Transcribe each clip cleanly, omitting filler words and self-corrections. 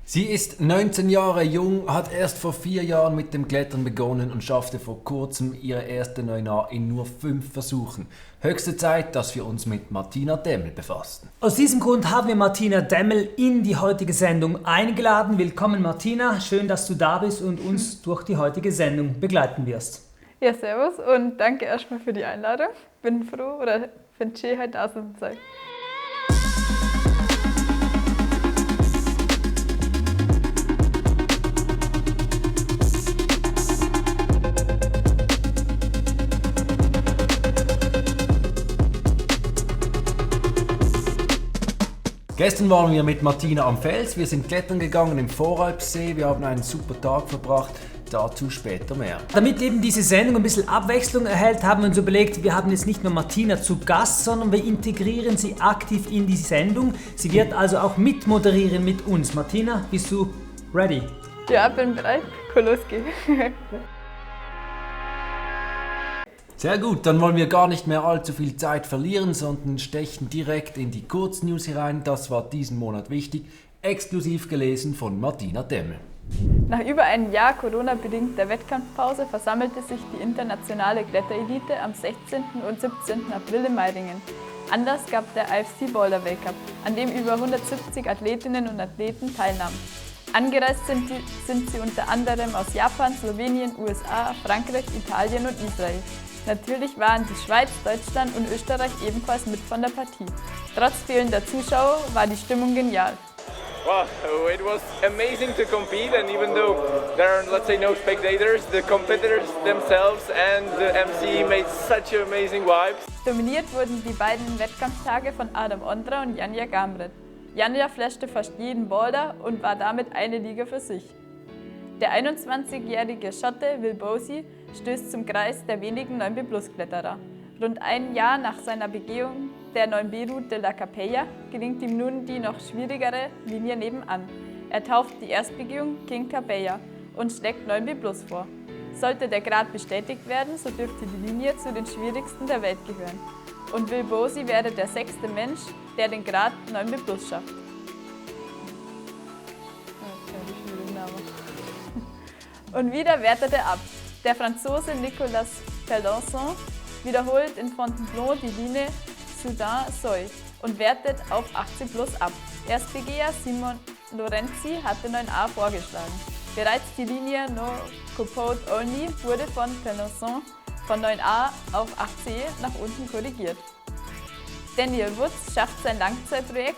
Sie ist 19 Jahre jung, hat erst vor 4 Jahren mit dem Klettern begonnen und schaffte vor kurzem ihre erste 9a in nur 5 Versuchen. Höchste Zeit, dass wir uns mit Martina Demmel befassen. Aus diesem Grund haben wir Martina Demmel in die heutige Sendung eingeladen. Willkommen Martina, schön, dass du da bist und uns durch die heutige Sendung begleiten wirst. Ja, servus und danke erstmal für die Einladung. Bin froh oder finde es schön, heute da zu sein. Gestern waren wir mit Martina am Fels, wir sind klettern gegangen im Voralpsee, wir haben einen super Tag verbracht, dazu später mehr. Damit eben diese Sendung ein bisschen Abwechslung erhält, haben wir uns überlegt, wir haben jetzt nicht nur Martina zu Gast, sondern wir integrieren sie aktiv in die Sendung. Sie wird also auch mitmoderieren mit uns. Martina, bist du ready? Ja, bin bereit. Cool, losgehen. Sehr gut, dann wollen wir gar nicht mehr allzu viel Zeit verlieren, sondern stechen direkt in die Kurznews herein. Das war diesen Monat wichtig, exklusiv gelesen von Martina Demmel. Nach über einem Jahr Corona-bedingter Wettkampfpause versammelte sich die internationale Kletterelite am 16. und 17. April in Meiringen. Anlass gab der IFSC Boulder Weltcup, an dem über 170 Athletinnen und Athleten teilnahmen. Angereist sind sie unter anderem aus Japan, Slowenien, USA, Frankreich, Italien und Israel. Natürlich waren die Schweiz, Deutschland und Österreich ebenfalls mit von der Partie. Trotz fehlender Zuschauer war die Stimmung genial. Well, it was amazing to compete, and even though there are, let's say, no spectators, the competitors themselves and the MC made such amazing vibes. Dominiert wurden die beiden Wettkampftage von Adam Ondra und Janja Gamret. Janja flashte fast jeden Boulder und war damit eine Liga für sich. Der 21-jährige Schotte Will Bosey stößt zum Kreis der wenigen 9B-Plus-Kletterer. Rund ein Jahr nach seiner Begehung der 9B-Route de la Capella gelingt ihm nun die noch schwierigere Linie nebenan. Er tauft die Erstbegehung King Capella und schlägt 9B-Plus vor. Sollte der Grad bestätigt werden, so dürfte die Linie zu den schwierigsten der Welt gehören. Und Will Bosey wäre der 6. Mensch, der den Grad 9B-Plus schafft. Und wieder wertet er ab. Der Franzose Nicolas Peloson wiederholt in Fontainebleau die Linie Soudan-Soy und wertet auf 18 Plus ab. Erstbegeher Simon Lorenzi hatte 9a vorgeschlagen. Bereits die Linie No Capote Only wurde von Peloson von 9a auf 8c nach unten korrigiert. Daniel Woods schafft sein Langzeitprojekt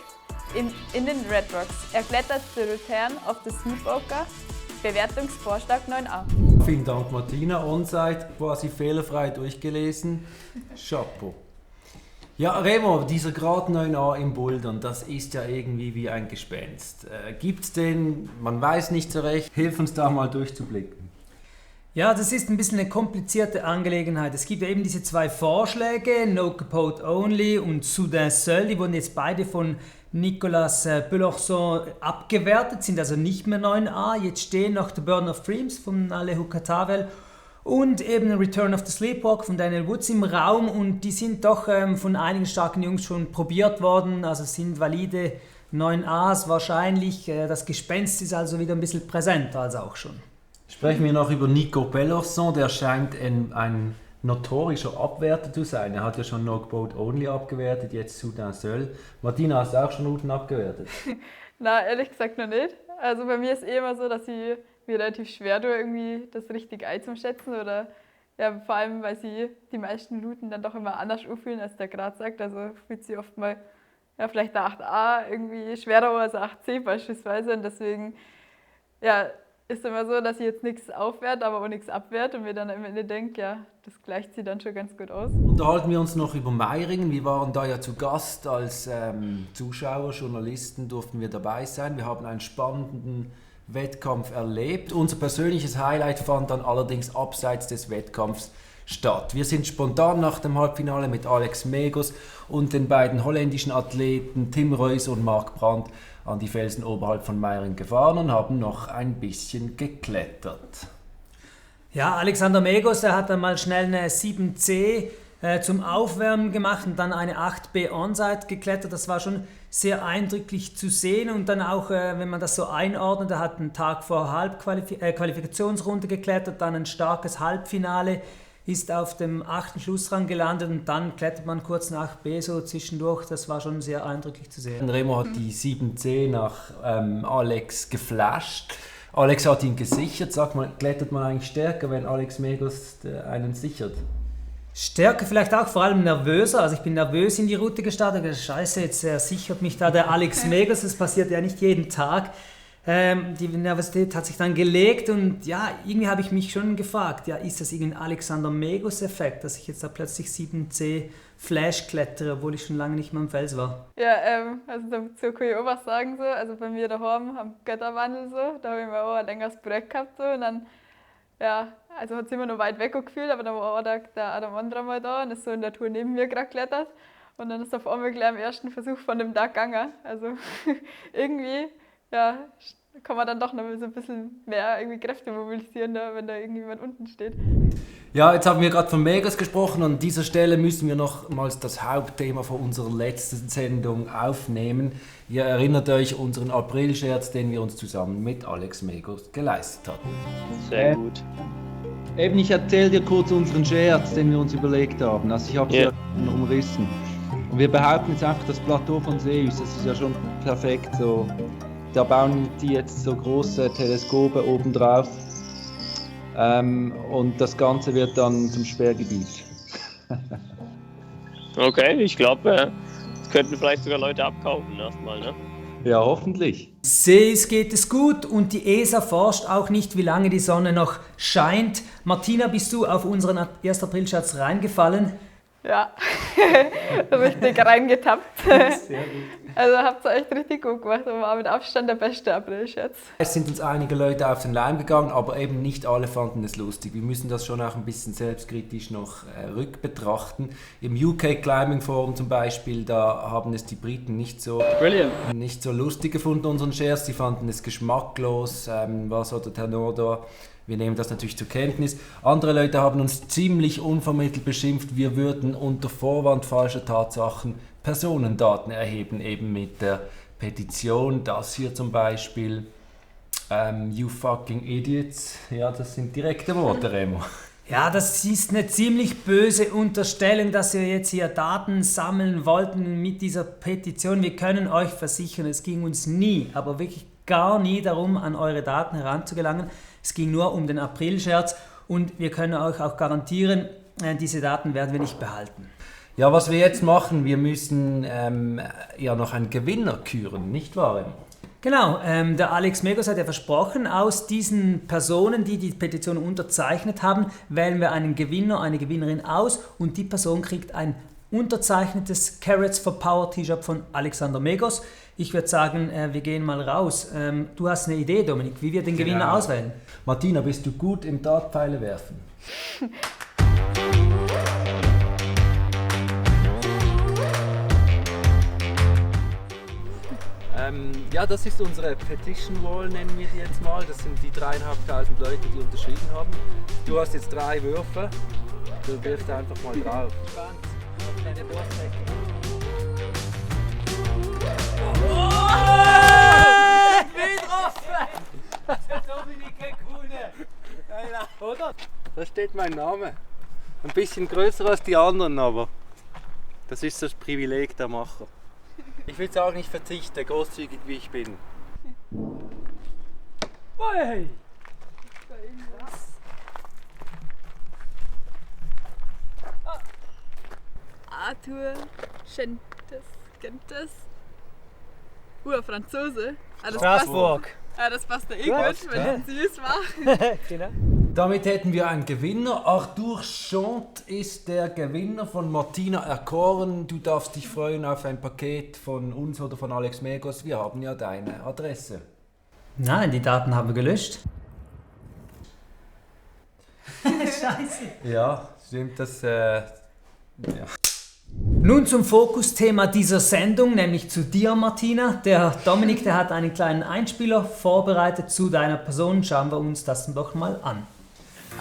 in den Red Rocks. Er klettert The Return of the Sleepwalker, Bewertungsvorschlag 9a. Vielen Dank Martina, On-Site quasi fehlerfrei durchgelesen. Chapeau. Ja, Remo, dieser Grad 9a im Bouldern, das ist ja irgendwie wie ein Gespenst. Gibt's den? Man weiß nicht so recht. Hilf uns da mal durchzublicken. Ja, das ist ein bisschen eine komplizierte Angelegenheit. Es gibt ja eben diese 2 Vorschläge, No Capote Only und Soudain Seul, die wurden jetzt beide von Nicolas Peloson abgewertet, sind also nicht mehr 9a. Jetzt stehen noch The Burden of Dreams von Alejo Catavel und eben Return of the Sleepwalk von Daniel Woods im Raum und die sind doch von einigen starken Jungs schon probiert worden, also sind valide 9a's wahrscheinlich. Das Gespenst ist also wieder ein bisschen präsenter als auch schon. Sprechen wir noch über Nico Peloson, der scheint ein notorischer Abwerter zu sein. Er hat ja schon No Capote Only abgewertet, jetzt Soudain Seul. Martina, hast du auch schon Routen abgewertet? Na, ehrlich gesagt noch nicht. Also bei mir ist immer so, dass ich mir relativ schwer tue, irgendwie das richtig einzuschätzen oder ja, vor allem, weil sie die meisten Routen dann doch immer anders anfühlen, als der Grad sagt. Also fühlt sie oft mal ja, vielleicht der 8a irgendwie schwerer als der 8c beispielsweise und deswegen ja, ist immer so, dass ich jetzt nichts aufwerte, aber auch nichts abwerte und mir dann am Ende denke, ja, das gleicht sie dann schon ganz gut aus. Unterhalten wir uns noch über Meiringen. Wir waren da ja zu Gast als Zuschauer, Journalisten durften wir dabei sein. Wir haben einen spannenden Wettkampf erlebt. Unser persönliches Highlight fand dann allerdings abseits des Wettkampfs statt. Wir sind spontan nach dem Halbfinale mit Alex Megos und den beiden holländischen Athleten Tim Reus und Marc Brandt an die Felsen oberhalb von Meiringen gefahren und haben noch ein bisschen geklettert. Ja, Alexander Megos, der hat dann mal schnell eine 7C zum Aufwärmen gemacht und dann eine 8B Onside geklettert. Das war schon sehr eindrücklich zu sehen und dann auch, wenn man das so einordnet, er hat einen Tag vor Qualifikationsrunde geklettert, dann ein starkes Halbfinale, ist auf dem 8. Schlussrang gelandet und dann klettert man kurz nach B so zwischendurch. Das war schon sehr eindrücklich zu sehen. Remo hat die 7C nach Alex geflasht. Alex hat ihn gesichert. Sag mal, klettert man eigentlich stärker, wenn Alex Megos einen sichert? Stärker vielleicht auch, vor allem nervöser. Also ich bin nervös in die Route gestartet. Scheiße, jetzt sichert mich da der Alex Megos. Das passiert ja nicht jeden Tag. Die Nervosität hat sich dann gelegt und ja, irgendwie habe ich mich schon gefragt, ja, ist das irgendein Alexander Megos-Effekt, dass ich jetzt da plötzlich 7C Flash klettere, obwohl ich schon lange nicht mehr am Fels war? Ja, also dazu kann ich auch was sagen. So. Also bei mir daheim am Götterwandel, so, da habe ich mir auch ein längeres Projekt gehabt. So, und dann, ja, also hat es immer noch weit weg gefühlt, aber dann war auch der Adam Ondra mal da und ist so in der Tour neben mir gerade geklettert. Und dann ist auf einmal gleich am ersten Versuch von dem Tag gegangen. Also irgendwie, ja, kann man dann doch noch so ein bisschen mehr irgendwie Kräfte mobilisieren, da, wenn da irgendjemand unten steht. Ja, jetzt haben wir gerade von Megos gesprochen. An dieser Stelle müssen wir nochmals das Hauptthema von unserer letzten Sendung aufnehmen. Ihr erinnert euch unseren April-Scherz, den wir uns zusammen mit Alex Megos geleistet hatten. Sehr gut. Eben, ich erzähle dir kurz unseren Scherz, den wir uns überlegt haben. Also ich habe es ja umrissen. Und wir behaupten jetzt einfach das Plateau von Zeus, das ist ja schon perfekt so. Da bauen die jetzt so große Teleskope oben drauf und das Ganze wird dann zum Sperrgebiet. Okay, ich glaube, das könnten vielleicht sogar Leute abkaufen erstmal, ne? Ja, hoffentlich. Zeus geht es gut und die ESA forscht auch nicht, wie lange die Sonne noch scheint. Martina, bist du auf unseren 1. April-Scherz reingefallen? Ja, richtig reingetappt. Sehr gut. Also habt ihr echt richtig gut gemacht und war mit Abstand der beste April-Scherz. Es sind uns einige Leute auf den Leim gegangen, aber eben nicht alle fanden es lustig. Wir müssen das schon auch ein bisschen selbstkritisch noch rückbetrachten. Im UK Climbing Forum zum Beispiel, da haben es die Briten nicht so lustig gefunden, unseren Scherz. Sie fanden es geschmacklos, war so der Tenor da. Wir nehmen das natürlich zur Kenntnis. Andere Leute haben uns ziemlich unvermittelt beschimpft, wir würden unter Vorwand falscher Tatsachen Personendaten erheben, eben mit der Petition. Das hier zum Beispiel, you fucking idiots. Ja, das sind direkte Worte, Remo. Ja, das ist eine ziemlich böse Unterstellung, dass wir jetzt hier Daten sammeln wollten mit dieser Petition. Wir können euch versichern, es ging uns nie, aber wirklich gar nie darum, an eure Daten heranzugelangen. Es ging nur um den April-Scherz und wir können euch auch garantieren, diese Daten werden wir nicht behalten. Ja, was wir jetzt machen, wir müssen ja noch einen Gewinner küren, nicht wahr? Genau, der Alex Megos hat ja versprochen, aus diesen Personen, die die Petition unterzeichnet haben, wählen wir einen Gewinner, eine Gewinnerin aus und die Person kriegt ein unterzeichnetes Carrots for Power T-Shirt von Alexander Megos. Ich würde sagen, wir gehen mal raus. Du hast eine Idee, Dominik, wie wir den Gewinner auswählen? Martina, bist du gut im Dartpfeile werfen? Ja, das ist unsere Petition Wall, nennen wir die jetzt mal. Das sind die 3.500 Leute, die unterschrieben haben. Du hast jetzt 3 Würfe. Du wirfst einfach mal drauf. Oder? Da steht mein Name. Ein bisschen größer als die anderen, aber das ist das Privileg der Macher. Ich will sagen, ich verzichte, großzügig wie ich bin. Hey! Arthur Gentes. Franzose. Straßburg. Das passt ja gut, wenn es süß war. Genau. Damit hätten wir einen Gewinner. Arthur Chant ist der Gewinner von Martina erkoren. Du darfst dich freuen auf ein Paket von uns oder von Alex Megos. Wir haben ja deine Adresse. Nein, die Daten haben wir gelöscht. Scheiße. Ja, stimmt das. Ja. Nun zum Fokusthema dieser Sendung, nämlich zu dir, Martina. Der Dominik, der hat einen kleinen Einspieler vorbereitet zu deiner Person. Schauen wir uns das doch mal an.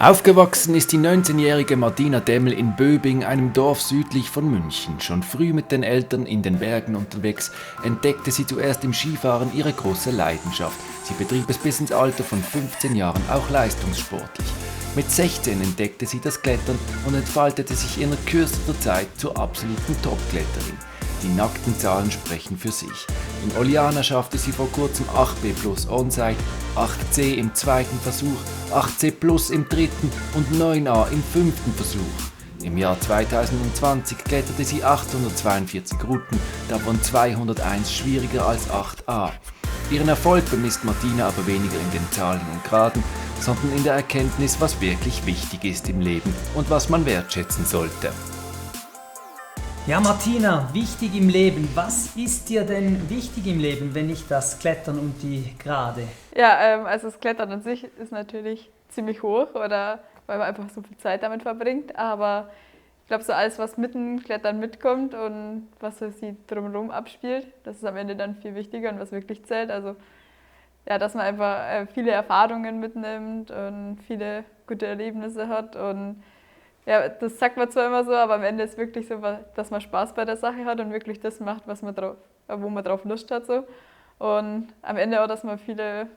Aufgewachsen ist die 19-jährige Martina Demmel in Böbing, einem Dorf südlich von München. Schon früh mit den Eltern in den Bergen unterwegs, entdeckte sie zuerst im Skifahren ihre große Leidenschaft. Sie betrieb es bis ins Alter von 15 Jahren auch leistungssportlich. Mit 16 entdeckte sie das Klettern und entfaltete sich in kürzester Zeit zur absoluten Top-Kletterin. Die nackten Zahlen sprechen für sich. In Oliana schaffte sie vor kurzem 8B plus Onside, 8C im zweiten Versuch, 8C plus im dritten und 9A im fünften Versuch. Im Jahr 2020 kletterte sie 842 Routen, davon 201 schwieriger als 8A. Ihren Erfolg bemisst Martina aber weniger in den Zahlen und Graden, sondern in der Erkenntnis, was wirklich wichtig ist im Leben und was man wertschätzen sollte. Ja, Martina, wichtig im Leben. Was ist dir denn wichtig im Leben, wenn nicht das Klettern und die Gerade? Ja, also das Klettern an sich ist natürlich ziemlich hoch, oder weil man einfach so viel Zeit damit verbringt. Aber ich glaube, so alles, was mit dem Klettern mitkommt und was so sich drumherum abspielt, das ist am Ende dann viel wichtiger und was wirklich zählt. Also ja, dass man einfach viele Erfahrungen mitnimmt und viele gute Erlebnisse hat. Und ja, das sagt man zwar immer so, aber am Ende ist wirklich so, dass man Spaß bei der Sache hat und wirklich das macht, wo man drauf Lust hat. So. Und am Ende auch, dass man viele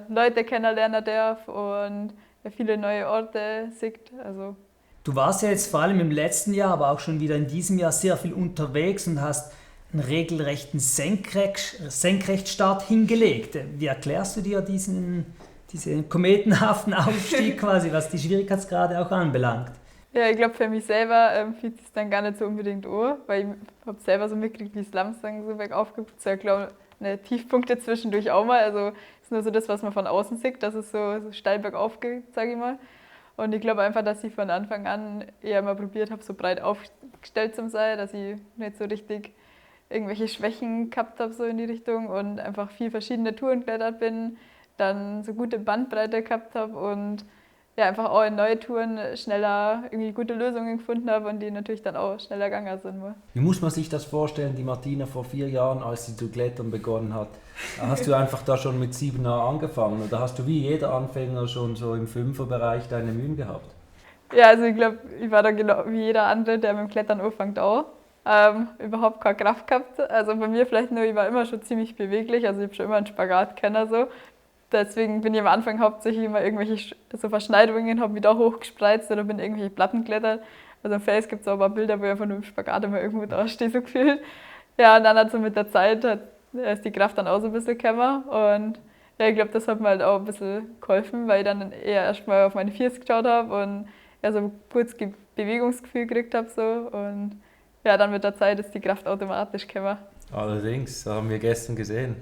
Leute kennenlernen darf und viele neue Orte sieht. Also. Du warst ja jetzt vor allem im letzten Jahr, aber auch schon wieder in diesem Jahr sehr viel unterwegs und hast einen regelrechten Senkrechtstart hingelegt. Wie erklärst du dir diesen kometenhaften Aufstieg quasi, was die Schwierigkeitsgrade auch anbelangt? Ja, ich glaube, für mich selber fühlt es sich dann gar nicht so unbedingt an, weil ich habe selber so mitgekriegt, wie es langsam so bergauf gibt. Es ja, glaube ich, Tiefpunkte zwischendurch auch mal. Also ist nur so das, was man von außen sieht, dass es so steil bergauf geht, sage ich mal. Und ich glaube einfach, dass ich von Anfang an eher mal probiert habe, so breit aufgestellt zu sein, dass ich nicht so richtig irgendwelche Schwächen gehabt habe so in die Richtung und einfach viel verschiedene Touren geklettert bin, dann so gute Bandbreite gehabt habe und ja, einfach auch in neue Touren schneller irgendwie gute Lösungen gefunden habe und die natürlich dann auch schneller gegangen sind. Wie muss man sich das vorstellen, die Martina vor 4 Jahren, als sie zu klettern begonnen hat? Hast du einfach da schon mit 7A angefangen oder hast du wie jeder Anfänger schon so im 5er-Bereich deine Mühen gehabt? Ja, also ich glaube, ich war da genau wie jeder andere, der mit dem Klettern anfängt auch. Überhaupt keine Kraft gehabt. Also bei mir vielleicht nur, ich war immer schon ziemlich beweglich, also ich habe schon immer einen Spagat kennen so. Deswegen bin ich am Anfang hauptsächlich immer irgendwelche so Verschneidungen, habe mich da hochgespreizt oder bin irgendwelche Platten geklettert. Also am Face gibt es auch ein paar Bilder, wo ich einfach nur im Spagat immer irgendwo da stehe, so gefühlt. Ja, und dann hat so mit der Zeit ist die Kraft dann auch so ein bisschen gekommen. Und ja, ich glaube, das hat mir halt auch ein bisschen geholfen, weil ich dann eher erstmal auf meine Füße geschaut habe und ja, so kurz Bewegungsgefühl gekriegt habe. So. Und ja, dann mit der Zeit ist die Kraft automatisch gekommen. Allerdings, das haben wir gestern gesehen.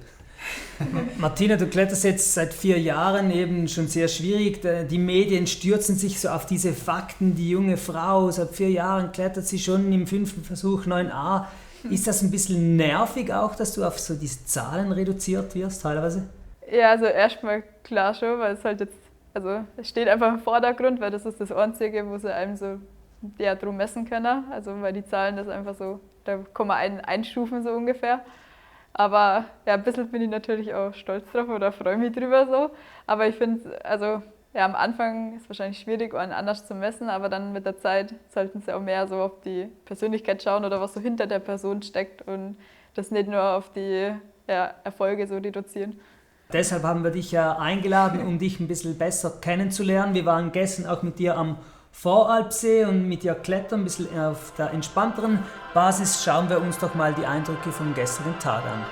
Martina, du kletterst jetzt seit 4 Jahren, eben schon sehr schwierig. Die Medien stürzen sich so auf diese Fakten. Die junge Frau, seit 4 Jahren klettert sie schon im 5. Versuch 9A. Ist das ein bisschen nervig auch, dass du auf so diese Zahlen reduziert wirst teilweise? Ja, also erstmal klar schon, weil es halt jetzt, also es steht einfach im Vordergrund, weil das ist das Einzige, wo sie einem so drum messen können. Also weil die Zahlen das einfach so, da kann man einstufen so ungefähr. Aber ja, ein bisschen bin ich natürlich auch stolz drauf oder freue mich drüber so. Aber ich finde, also ja, am Anfang ist es wahrscheinlich schwierig, einen anders zu messen, aber dann mit der Zeit sollten sie auch mehr so auf die Persönlichkeit schauen oder was so hinter der Person steckt und das nicht nur auf die Erfolge so reduzieren. Deshalb haben wir dich ja eingeladen, um dich ein bisschen besser kennenzulernen. Wir waren gestern auch mit dir am Voralpsee und mit dir klettern, ein bisschen auf der entspannteren Basis. Schauen wir uns doch mal die Eindrücke vom gestrigen Tag an.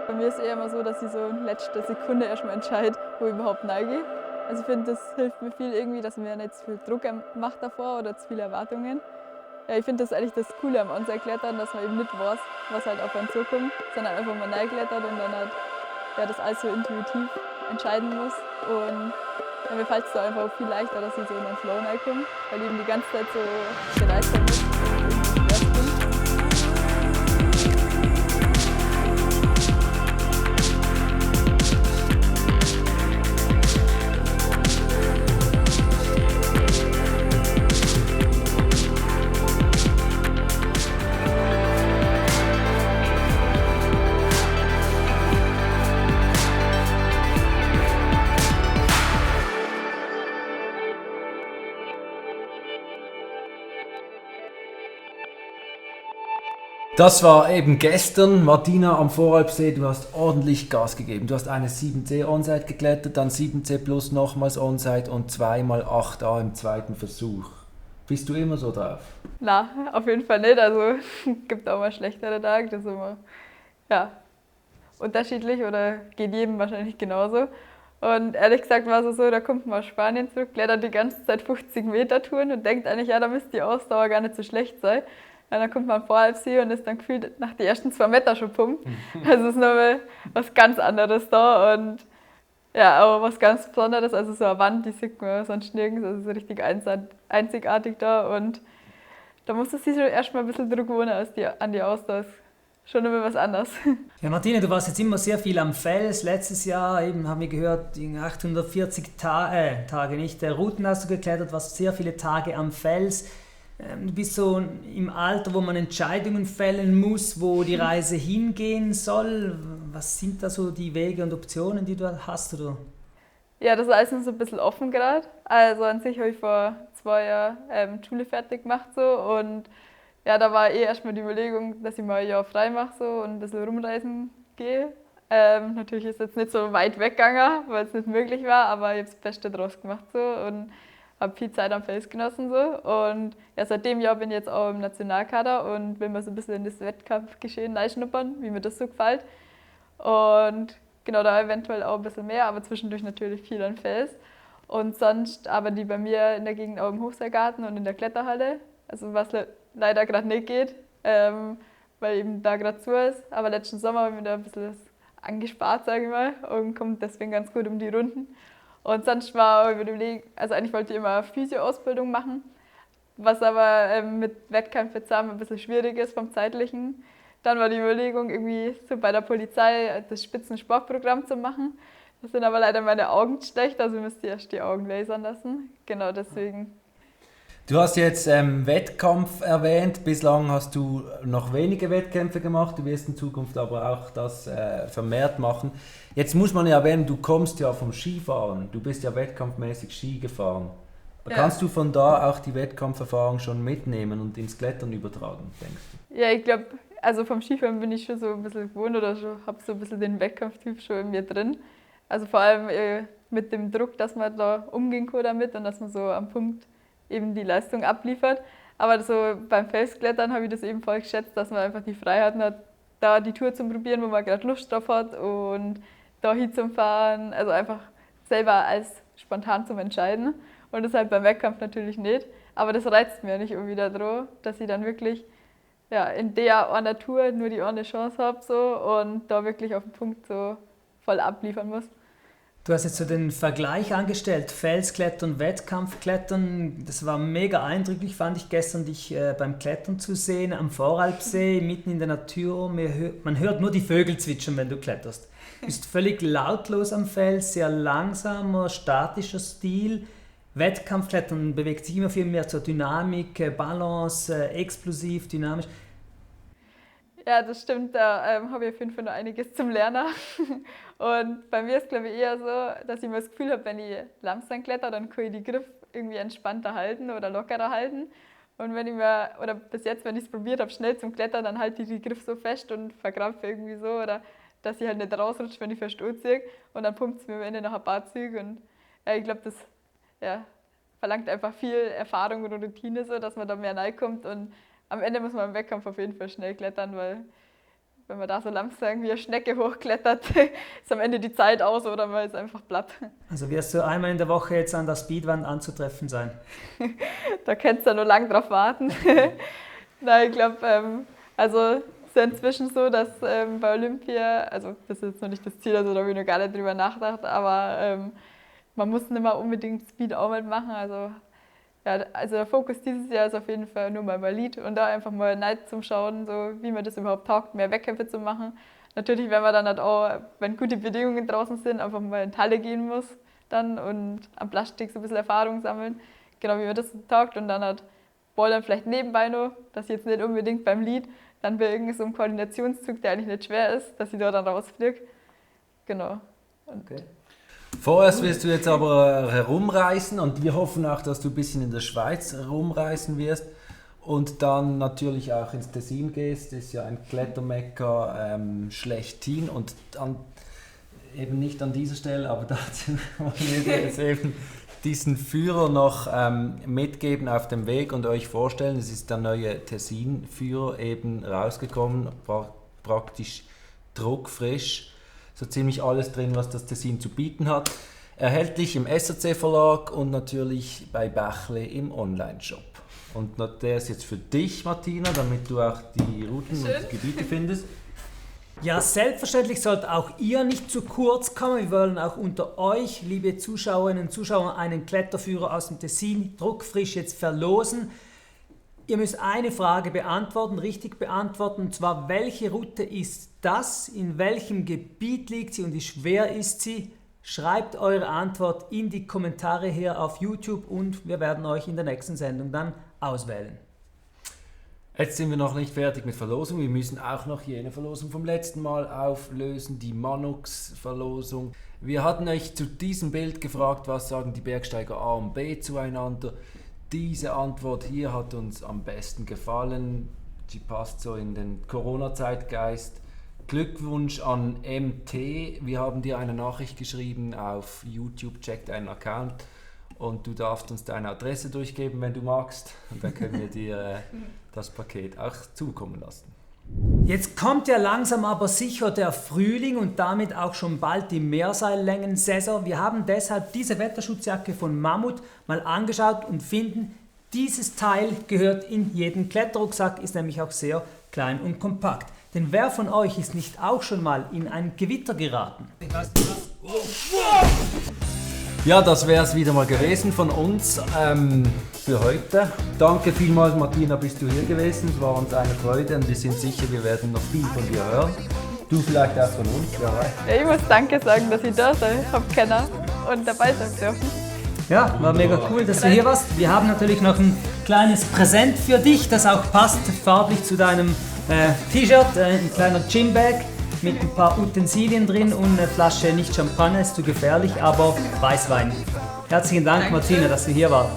Bei mir ist es eher immer so, dass ich so in letzter Sekunde erstmal entscheide, wo ich überhaupt reingehe. Also ich finde, das hilft mir viel irgendwie, dass mir nicht zu viel Druck macht davor oder zu viele Erwartungen. Ja, ich finde das eigentlich das Coole am Onside-Klettern, dass man eben nicht weiß, was halt auf einen zukommt, sondern einfach mal reingeklettert und dann halt das alles so intuitiv entscheiden muss. Und ja, mir fällt es da einfach auch viel leichter, dass ich so in den Flow reinkomme, weil ich eben die ganze Zeit so bereit sein muss und irgendwie schwer bin. Das war eben gestern. Martina am Voralpsee, du hast ordentlich Gas gegeben. Du hast eine 7C Onside geklettert, dann 7C plus nochmals Onside und 2x8A im zweiten Versuch. Bist du immer so drauf? Na, auf jeden Fall nicht. Also gibt auch mal schlechtere Tage, das ist immer unterschiedlich oder geht jedem wahrscheinlich genauso. Und ehrlich gesagt war es so, da kommt man aus Spanien zurück, klettert die ganze Zeit 50 Meter Touren und denkt eigentlich, ja, da müsste die Ausdauer gar nicht so schlecht sein. Ja, dann kommt man vor Alpsee und ist dann gefühlt nach den ersten 2 Metern schon pumpt. Also es ist nochmal was ganz anderes da und ja, aber was ganz Besonderes, also so eine Wand, die sieht man sonst nirgends, also so richtig einzigartig da und da muss man sich schon erstmal ein bisschen dran gewöhnen an die Ausdauer. Schon immer was anderes. Ja, Martina, du warst jetzt immer sehr viel am Fels. Letztes Jahr eben haben wir gehört, 840 Tage nicht. Routen hast du geklettert, warst sehr viele Tage am Fels. Du bist so im Alter, wo man Entscheidungen fällen muss, wo die Reise hingehen soll. Was sind da so die Wege und Optionen, die du hast? Oder? Ja, das ist alles noch so ein bisschen offen gerade. Also an sich habe ich vor 2 Jahren Schule fertig gemacht so, und ja, da war erstmal die Überlegung, dass ich mal ein Jahr frei mache so, und ein bisschen rumreisen gehe. Natürlich ist es jetzt nicht so weit weggegangen, weil es nicht möglich war, aber ich habe das Beste draus gemacht so, und habe viel Zeit am Fels genossen. So. Und ja, seit dem Jahr bin ich jetzt auch im Nationalkader und will mal so ein bisschen in das Wettkampfgeschehen reinschnuppern, wie mir das so gefällt. Und genau, da eventuell auch ein bisschen mehr, aber zwischendurch natürlich viel am Fels. Und sonst arbeite ich bei mir in der Gegend auch im Hochseilgarten und in der Kletterhalle. Also was leider gerade nicht geht, weil eben da gerade zu ist. Aber letzten Sommer habe ich mir da ein bisschen angespart, sage ich mal, und kommt deswegen ganz gut um die Runden. Und sonst war überlegt, also eigentlich wollte ich immer eine Physio-Ausbildung machen, was aber mit Wettkämpfen zusammen ein bisschen schwierig ist vom Zeitlichen. Dann war die Überlegung, irgendwie so bei der Polizei das Spitzensportprogramm zu machen. Das sind aber leider meine Augen schlecht, also müsste ich erst die Augen lasern lassen. Genau deswegen. Du hast jetzt Wettkampf erwähnt. Bislang hast du noch wenige Wettkämpfe gemacht. Du wirst in Zukunft aber auch das vermehrt machen. Jetzt muss man ja erwähnen, du kommst ja vom Skifahren. Du bist ja wettkampfmäßig Ski gefahren. Ja. Kannst du von da auch die Wettkampferfahrung schon mitnehmen und ins Klettern übertragen, denkst du? Ja, ich glaube, also vom Skifahren bin ich schon so ein bisschen gewohnt oder habe so ein bisschen den Wettkampftyp schon in mir drin. Also vor allem mit dem Druck, dass man da umgehen kann damit und dass man so am Punkt eben die Leistung abliefert. Aber so beim Felsklettern habe ich das eben voll geschätzt, dass man einfach die Freiheiten hat, da die Tour zu probieren, wo man gerade Lust drauf hat und da hinzufahren. Also einfach selber als spontan zum Entscheiden. Und das halt beim Wettkampf natürlich nicht. Aber das reizt mir nicht irgendwie daran, dass ich dann wirklich in der einer Tour nur die eine Chance habe so, und da wirklich auf den Punkt so voll abliefern muss. Du hast jetzt so den Vergleich angestellt, Felsklettern, Wettkampfklettern. Das war mega eindrücklich, fand ich gestern, dich beim Klettern zu sehen, am Voralpsee, mitten in der Natur. Man hört nur die Vögel zwitschern, wenn du kletterst. Du bist völlig lautlos am Fels, sehr langsamer, statischer Stil. Wettkampfklettern bewegt sich immer viel mehr zur Dynamik, Balance, explosiv, dynamisch. Ja, das stimmt, da habe ich auf jeden Fall noch einiges zum Lernen. Und bei mir ist es, glaube ich, eher so, dass ich mir das Gefühl habe, wenn ich langsam kletter, dann kann ich die Griff irgendwie entspannter halten oder lockerer halten. Und bis jetzt, wenn ich es probiert habe, schnell zum Klettern, dann halte ich die Griff so fest und verkrampfe irgendwie so, oder dass ich halt nicht rausrutsche, wenn ich fest anziehe. Und dann pumpt es mir am Ende nach ein paar Zügen. Und ich glaube, das verlangt einfach viel Erfahrung und Routine, so, dass man da mehr reinkommt. Und am Ende muss man im Wettkampf auf jeden Fall schnell klettern, weil wenn man da so langsam wie eine Schnecke hochklettert, ist am Ende die Zeit aus oder man ist einfach platt. Also wirst du einmal in der Woche jetzt an der Speedwand anzutreffen sein? Da kannst du ja nur lang drauf warten. Nein, ich glaube, also es ist ja inzwischen so, dass bei Olympia, also das ist jetzt noch nicht das Ziel, also da habe ich noch gar nicht drüber nachgedacht, aber man muss nicht mal unbedingt Speed auch mitmachen. Also der Fokus dieses Jahr ist auf jeden Fall nur mal Lead und da einfach mal Neid zum Schauen, so wie man das überhaupt taugt, mehr Wettkämpfe zu machen. Natürlich, wenn man dann halt auch, wenn gute Bedingungen draußen sind, einfach mal in die Halle gehen muss dann und am Plastik so ein bisschen Erfahrung sammeln, genau wie man das taugt und dann halt Bouldern vielleicht nebenbei noch, dass ich jetzt nicht unbedingt beim Lead dann bei irgendeinem so einem Koordinationszug, der eigentlich nicht schwer ist, dass ich da dann rausfliege. Genau. Okay. Vorerst wirst du jetzt aber herumreisen und wir hoffen auch, dass du ein bisschen in der Schweiz herumreisen wirst und dann natürlich auch ins Tessin gehst. Das ist ja ein Klettermekka schlechthin und eben nicht an dieser Stelle, aber dazu wollen wir dir jetzt eben diesen Führer noch mitgeben auf dem Weg und euch vorstellen. Es ist der neue Tessin-Führer eben rausgekommen, praktisch druckfrisch. So ziemlich alles drin, was das Tessin zu bieten hat. Erhältlich im SRC Verlag und natürlich bei Bächle im Online-Shop. Und der ist jetzt für dich, Martina, damit du auch die Routen und die Gebiete findest. Ja, selbstverständlich sollt auch ihr nicht zu kurz kommen. Wir wollen auch unter euch, liebe Zuschauerinnen und Zuschauer, einen Kletterführer aus dem Tessin druckfrisch jetzt verlosen. Ihr müsst eine Frage beantworten, richtig beantworten, und zwar, welche Route ist das, in welchem Gebiet liegt sie und wie schwer ist sie? Schreibt eure Antwort in die Kommentare hier auf YouTube und wir werden euch in der nächsten Sendung dann auswählen. Jetzt sind wir noch nicht fertig mit Verlosung, wir müssen auch noch jene Verlosung vom letzten Mal auflösen, die Manux-Verlosung. Wir hatten euch zu diesem Bild gefragt, was sagen die Bergsteiger A und B zueinander. Diese Antwort hier hat uns am besten gefallen. Sie passt so in den Corona-Zeitgeist. Glückwunsch an MT. Wir haben dir eine Nachricht geschrieben auf YouTube. Check deinen Account und du darfst uns deine Adresse durchgeben, wenn du magst. Und dann können wir dir das Paket auch zukommen lassen. Jetzt kommt ja langsam aber sicher der Frühling und damit auch schon bald die Mehrseillängen-Saison. Wir haben deshalb diese Wetterschutzjacke von Mammut mal angeschaut und finden, dieses Teil gehört in jeden Kletterrucksack, ist nämlich auch sehr klein und kompakt. Denn wer von euch ist nicht auch schon mal in ein Gewitter geraten? Ja, das wäre es wieder mal gewesen von uns für heute. Danke vielmals, Martina, bist du hier gewesen. Es war uns eine Freude und wir sind sicher, wir werden noch viel von dir hören. Du vielleicht auch von uns, wer weiß. Ja, ich muss Danke sagen, dass ich da sein habe und dabei sein dürfen. Ja, war mega cool, dass du hier warst. Wir haben natürlich noch ein kleines Präsent für dich, das auch passt farblich zu deinem T-Shirt, ein kleiner Gymbag mit ein paar Utensilien drin und eine Flasche, nicht Champagner, ist zu gefährlich, aber Weißwein. Herzlichen Dank, Martina, dass du hier warst.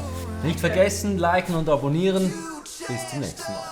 Nicht vergessen, liken und abonnieren. Bis zum nächsten Mal.